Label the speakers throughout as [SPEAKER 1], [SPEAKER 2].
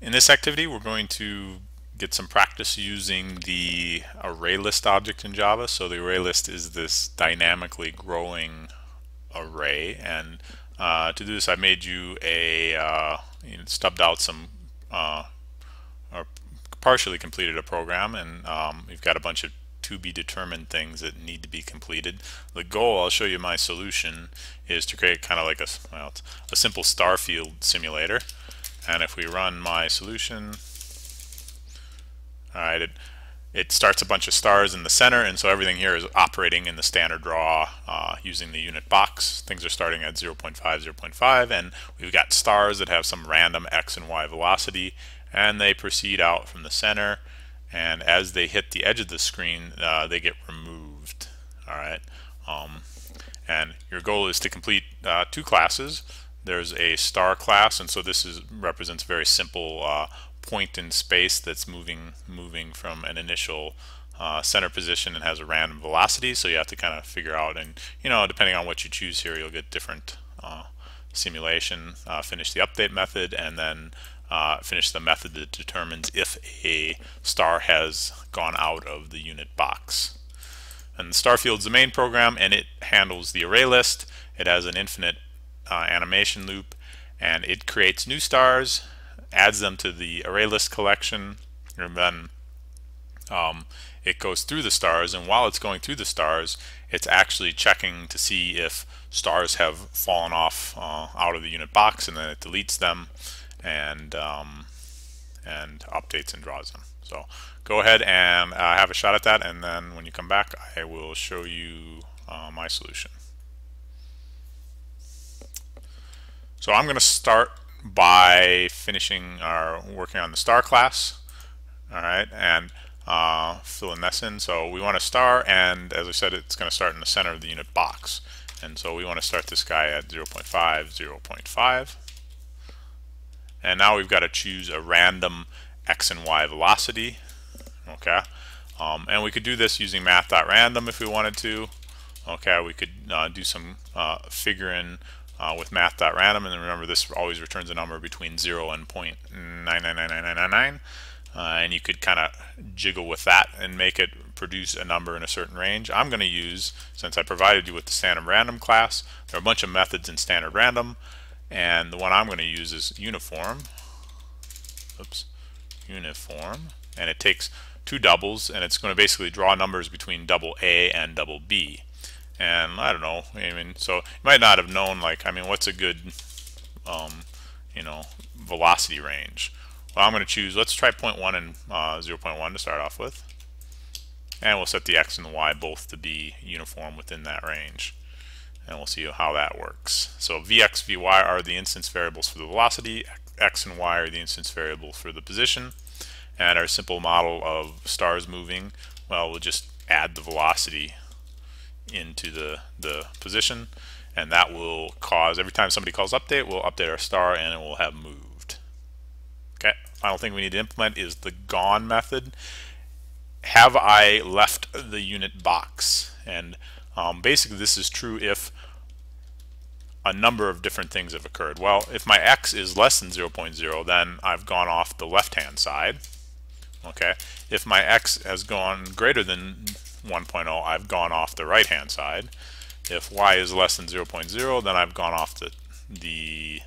[SPEAKER 1] In this activity, we're going to get some practice using the ArrayList object in Java. So the ArrayList is this dynamically growing array, and to do this, I made you a stubbed out some or partially completed a program, and we've got a bunch of to be determined things that need to be completed. The goal, I'll show you my solution, is to create kind of like a simple star field simulator. And if we run my solution, all right, it starts a bunch of stars in the center, and so everything here is operating in the standard draw using the unit box. Things are starting at 0.5, 0.5, and we've got stars that have some random x and y velocity, and they proceed out from the center, and as they hit the edge of the screen, they get removed. All right, and your goal is to complete two classes. There's a star class, and so represents a very simple point in space that's moving from an initial center position and has a random velocity. So you have to kind of figure out, and depending on what you choose here, you'll get different simulation. Finish the update method, and then finish the method that determines if a star has gone out of the unit box. And the star field is the main program, and it handles the array list. It has an infinite animation loop, and it creates new stars, adds them to the array list collection, and then it goes through the stars, and while it's going through the stars, it's actually checking to see if stars have fallen off out of the unit box, and then it deletes them and updates and draws them. So go ahead and have a shot at that, and then when you come back, I will show you my solution. So I'm going to start by finishing our working on the star class. All right, and filling this in. So we want a star, and as I said, it's going to start in the center of the unit box. And so we want to start this guy at 0.5, 0.5. And now we've got to choose a random x and y velocity. Okay, and we could do this using math.random if we wanted to. Okay, we could do some figuring with math.random, and then remember this always returns a number between 0 and 0.9999999, and you could kind of jiggle with that and make it produce a number in a certain range. I'm going to use, since I provided you with the standard random class, there are a bunch of methods in standard random, and the one I'm going to use is uniform. Oops, uniform, and it takes two doubles, and it's going to basically draw numbers between double A and double B. And I don't know, I mean, so you might not have known, like, I mean, what's a good velocity range? Well, I'm going to choose, let's try 0.1 and 0.1 to start off with, and we'll set the x and the y both to be uniform within that range, and we'll see how that works. So vx, vy are the instance variables for the velocity, x and y are the instance variables for the position, and our simple model of stars moving, well, we'll just add the velocity into the position, and that will cause, every time somebody calls update, we'll update our star and it will have moved. Okay, final thing we need to implement is the gone method. Have I left the unit box? And basically this is true if a number of different things have occurred. Well, if my x is less than 0.0, then I've gone off the left hand side. Okay, if my x has gone greater than 1.0, I've gone off the right hand side. If y is less than 0.0, then I've gone off the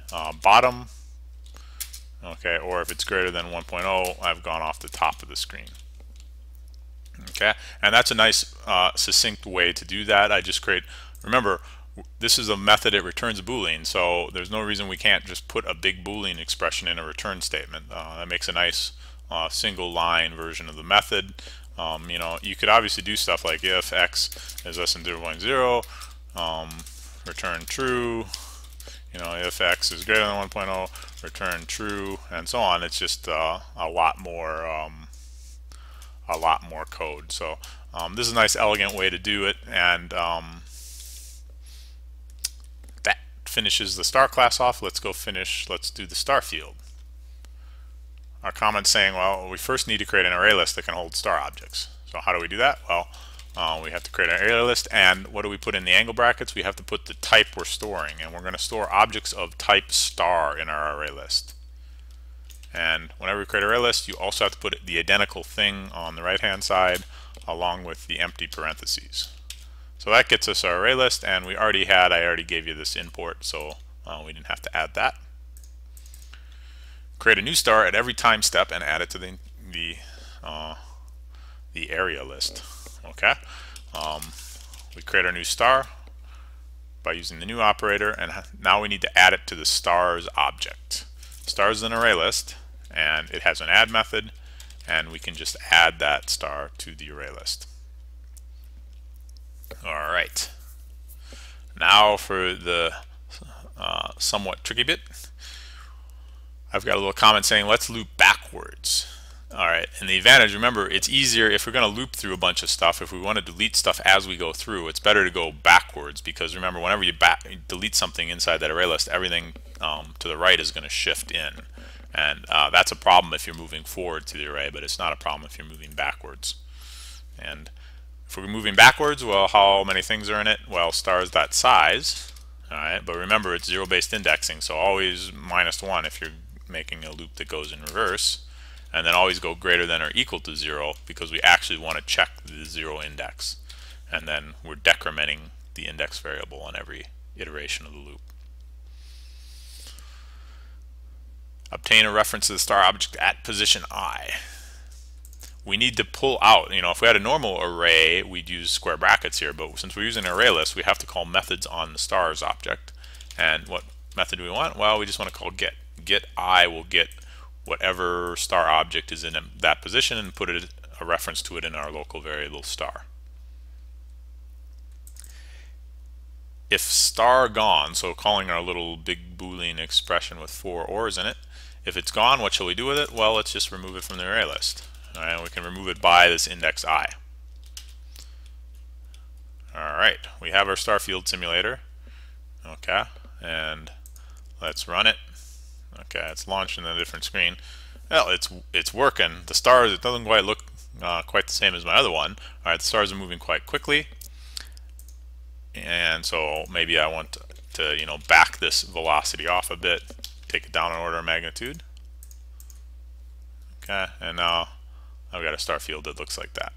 [SPEAKER 1] bottom. Okay, or if it's greater than 1.0, I've gone off the top of the screen. Okay, and that's a nice succinct way to do that. I just create, remember, this is a method, it returns a Boolean, so there's no reason we can't just put a big Boolean expression in a return statement. That makes a nice single line version of the method. You could obviously do stuff like if x is less than 0.0, return true. If x is greater than 1.0, return true, and so on. It's just a lot more code. So this is a nice, elegant way to do it, and that finishes the star class off. Let's do the star field. Our comment's saying, well, we first need to create an array list that can hold star objects. So how do we do that? Well, we have to create an array list, and what do we put in the angle brackets? We have to put the type we're storing, and we're going to store objects of type star in our array list. And whenever you create an array list, you also have to put the identical thing on the right hand side along with the empty parentheses. So that gets us our array list, and I already gave you this import, so we didn't have to add that. Create a new star at every time step and add it to the area list. Okay, we create our new star by using the new operator, and now we need to add it to the stars object. Stars is an array list, and it has an add method, and we can just add that star to the array list. All right, now for the somewhat tricky bit. I've got a little comment saying let's loop backwards. Alright, and the advantage, remember, it's easier if we're going to loop through a bunch of stuff. If we want to delete stuff as we go through, it's better to go backwards, because remember, whenever you delete something inside that array list, everything to the right is going to shift in. And that's a problem if you're moving forward to the array, but it's not a problem if you're moving backwards. And if we're moving backwards, well, how many things are in it? Well, stars.size. Alright, but remember, it's zero-based indexing, so always -1 if you're making a loop that goes in reverse, and then always go greater than or equal to 0, because we actually want to check the 0 index, and then we're decrementing the index variable on every iteration of the loop. Obtain a reference to the star object at position I. We need to pull out, if we had a normal array, we'd use square brackets here, but since we're using an array list, we have to call methods on the stars object. And what method do we want? Well, we just want to call get. Get I will get whatever star object is in that position and put a reference to it in our local variable star. If star gone, so calling our little big Boolean expression with 4 ors in it, if it's gone, what shall we do with it? Well, let's just remove it from the array list. Alright, we can remove it by this index I. Alright, we have our star field simulator. Okay, and let's run it. Okay, it's launched in a different screen. Well, it's working. The stars, it doesn't quite look quite the same as my other one. Alright, the stars are moving quite quickly, and so maybe I want to back this velocity off a bit, take it down an order of magnitude. Okay, and now I've got a star field that looks like that.